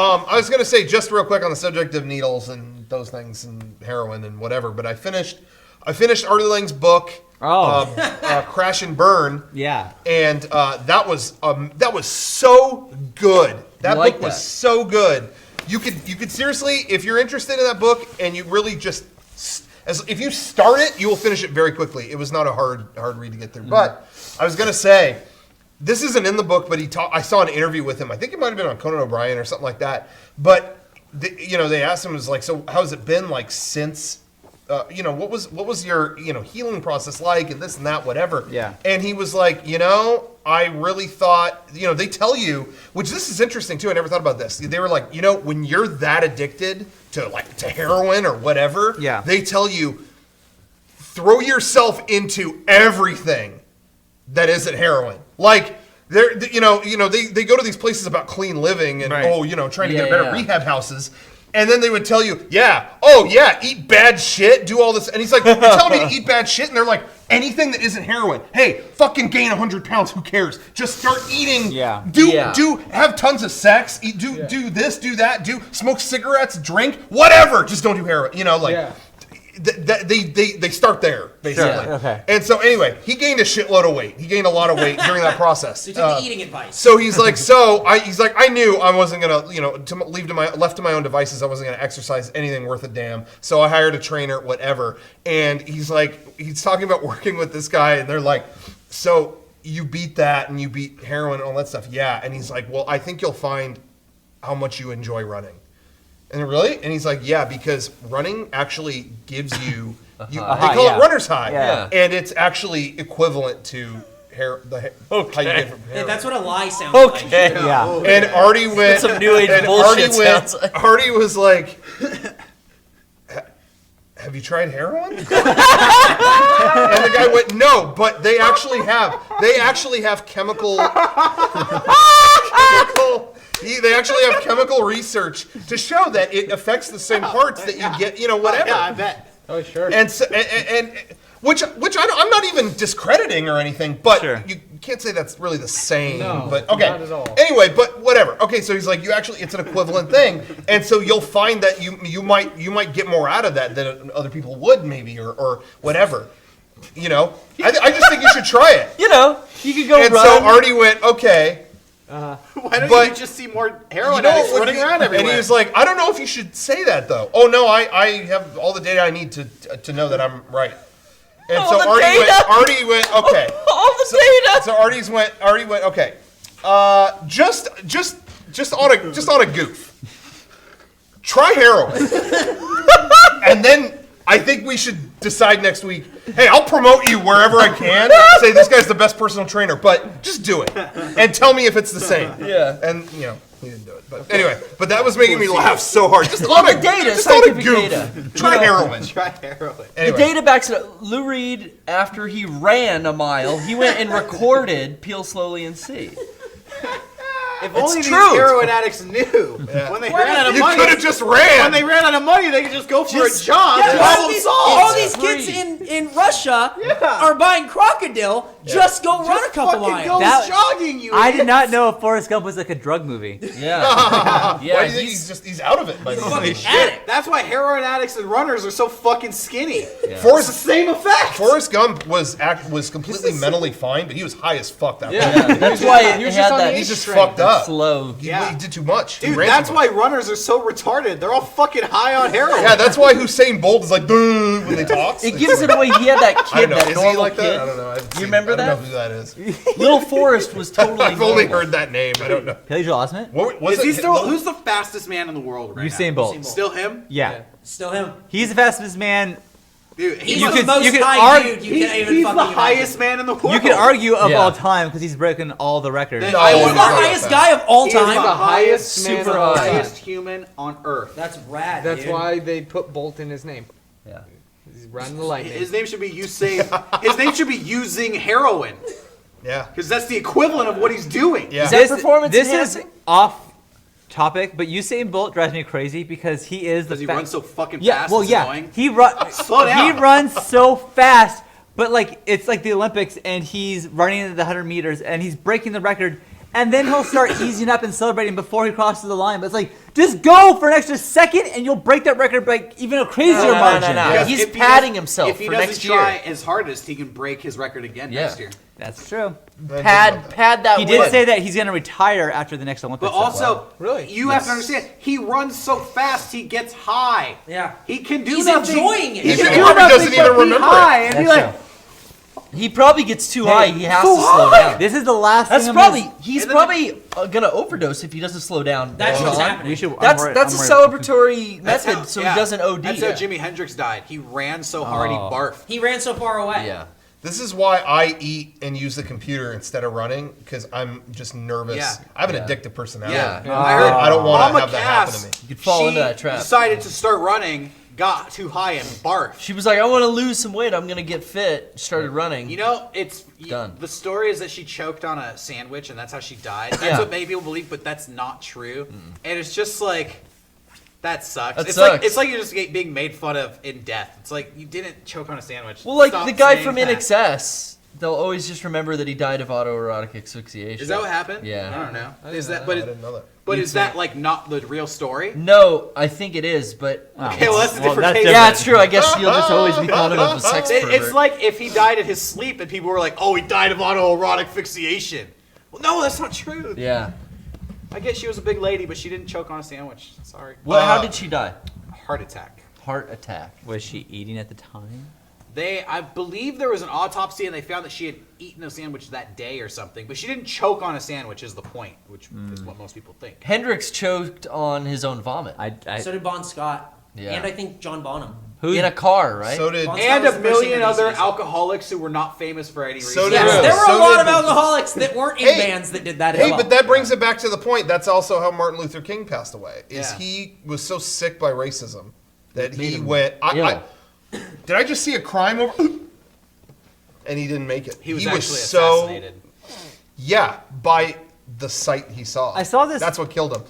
I was going to say, just real quick on the subject of needles and those things and heroin and whatever, but I finished Artie Lange's book, Crash and Burn. Yeah. And that was so good. That book was so good. You could seriously, if you're interested in that book and you really just, if you start it, you will finish it very quickly. It was not a hard read to get through. But I was going to say, this isn't in the book, but I saw an interview with him. I think it might have been on Conan O'Brien or something like that. But they asked him, was like, so how's it been like since, what was your healing process like, and this and that, whatever. Yeah. And he was like, I really thought, they tell you, which this is interesting too. I never thought about this. They were like, when you're that addicted to heroin or whatever, they tell you, throw yourself into everything that isn't heroin. Like, they go to these places about clean living and trying to get better rehab houses, and then they would tell you, eat bad shit, do all this, and he's like, you're telling me to eat bad shit, and they're like, anything that isn't heroin. Hey, fucking gain 100 pounds, who cares? Just start eating. Have tons of sex, do this, do that, smoke cigarettes, drink, whatever. Just don't do heroin. They start there, basically. Sure. Okay. And so anyway, he gained a shitload of weight. He gained a lot of weight during that process. So he took the eating advice. So he's like, I knew I wasn't gonna, left to my own devices, I wasn't gonna exercise anything worth a damn. So I hired a trainer, whatever. And he's talking about working with this guy, and they're like, so you beat that and you beat heroin and all that stuff. Yeah. And he's like, well, I think you'll find how much you enjoy running. And really? And he's like, yeah, because running actually gives you, they call it runner's high. Yeah. And it's actually equivalent to how you get from heroin. Yeah, that's what a lie sounds like. Okay. Yeah. And Artie went, some new age bullshit Artie was like, have you tried heroin? And the guy went, no, but they actually have chemical They actually have chemical research to show that it affects the same parts that you get, whatever. Yeah, I bet. Oh, sure. And so, and which I'm not even discrediting or anything, but you can't say that's really the same. No, but okay. Not at all. Anyway, but whatever. Okay, so he's like, it's an equivalent thing, and so you'll find that you might get more out of that than other people would maybe or whatever. I just think you should try it. You could go and run. So Artie went, okay. Why don't you just see more heroin addicts running around everywhere? And he was like, I don't know if you should say that, though. Oh, no, I have all the data I need to know that I'm right. And so Artie went, okay. All the data! So Artie went, okay. Just on a goof. Try heroin. And then I think we should decide next week, hey, I'll promote you wherever I can. Say this guy's the best personal trainer, but just do it. And tell me if it's the same. Yeah. And, he didn't do it. But anyway, that's making me laugh so hard. Just on a data, just on a scientific goof. data. Try heroin. Try heroin. Anyway. The data backs it up. Lou Reed, after he ran a mile, he went and recorded Peel Slowly and See. If only these heroin addicts knew when they ran out of money. You could have just ran. When they ran out of money, they could just go for a jog. All these kids in Russia are buying crocodile. Just go run a couple miles. Go jogging, you I did not know Forrest Gump was like a drug movie. Yeah. Why do you think he's out of it? By fucking addict. That's why heroin addicts and runners are so fucking skinny. Yeah. It's the same effect. Forrest Gump was completely mentally fine, but he was high as fuck that Yeah, that's why he had that. He's just fucked up. Slow. He did too much. Dude, that's why runners are so retarded. They're all fucking high on heroin. Yeah, that's why Usain Bolt is like, duh, when they talk. It gives it away. He had that kid, that normal like kid. That? I don't know. You remember that? I don't know who that is. Little Forrest was totally I've only heard that name. I don't know. Pedro Osment? Is he still? Who's the fastest man in the world right now? Usain Bolt. Still him? Yeah. Still him. He's the fastest man. Dude, he's the most high dude you can even He's fucking the imagine. highest man in the world. You can argue of all time because he's broken all the records. He's the highest guy of all time. He's the highest man, Super the high. highest human on Earth. That's rad. That's dude. why they put Bolt in his name. Yeah. He's running the lightning. His name should be Usain. His name should be using heroin. Yeah. Because that's the equivalent of what he's doing. Yeah. Is that performance This is enhancing? off topic, but Usain Bolt drives me crazy because he is the Because he runs so fucking yeah, fast. well, it's yeah, annoying. Slow down. He runs so fast, but like it's like the Olympics, and he's running into the 100 meters, and he's breaking the record, And then he'll start easing up and celebrating before he crosses the line. But it's like, just go for an extra second, and you'll break that record by even a crazier margin. No. He's padding himself for next year. If he doesn't try his hardest, he can break his record again next year. That's true. Pad that. He did say that he's going to retire after the next Olympics. But also, you have to understand, he runs so fast, he gets high. Yeah. He can do He's nothing. enjoying it. He He can do probably nothing doesn't but even be remember high it. and be like, he probably gets too high. He has to slow down. This is the last That's thing probably he's probably gonna overdose if he doesn't slow down. That's what's Sean. happening. That's a celebratory method, so he doesn't OD. That's how Jimi Hendrix died. He ran so hard he barfed. He ran so far away. Yeah. This is why I eat and use the computer instead of running, because I'm just nervous. Yeah. I have an addictive personality. Yeah. I heard I don't want to Mama have that happen to Cass, me. You could fall she into that trap. decided to start running, got too high and barfed. She was like, I want to lose some weight. I'm going to get fit. Started running. You know, Done. The story is that she choked on a sandwich and that's how she died. That's what many people believe, but that's not true. And it's just like, that sucks. That it's sucks. like you're just being made fun of in death. It's like you didn't choke on a sandwich. Well, like Stop the guy saying from that. NXS, they'll always just remember that he died of autoerotic asphyxiation. Is that what happened? Yeah. I don't know. I Is didn't that? know that. But is that like not the real story? No, I think it is, but Okay, well that's a different case. yeah, it's true. I guess you'll just always be thought of as a sex pervert. It's like if he died in his sleep and people were like, "Oh, he died of autoerotic asphyxiation." Well, no, that's not true. Yeah. I guess she was a big lady, but she didn't choke on a sandwich. Sorry. Well, how did she die? Heart attack. Heart attack. Was she eating at the time? I believe there was an autopsy and they found that she had eaten a sandwich that day or something, but she didn't choke on a sandwich is the point, which is what most people think. Hendrix choked on his own vomit. So did Bon Scott. Yeah. And I think John Bonham. In a car, right? So did Bon Scott And was a the first thing million that other he alcoholics who were not famous for any reason. So did- Yes, there were So a lot did- of alcoholics that weren't in bands that did that as Hey, well. but that brings it back to the point. That's also how Martin Luther King passed away. Yeah. He was so sick by racism that made he him went. ill. Did I just see a crime over? And he didn't make it. He was actually assassinated. Yeah, by the sight he saw. I saw this- That's what killed him.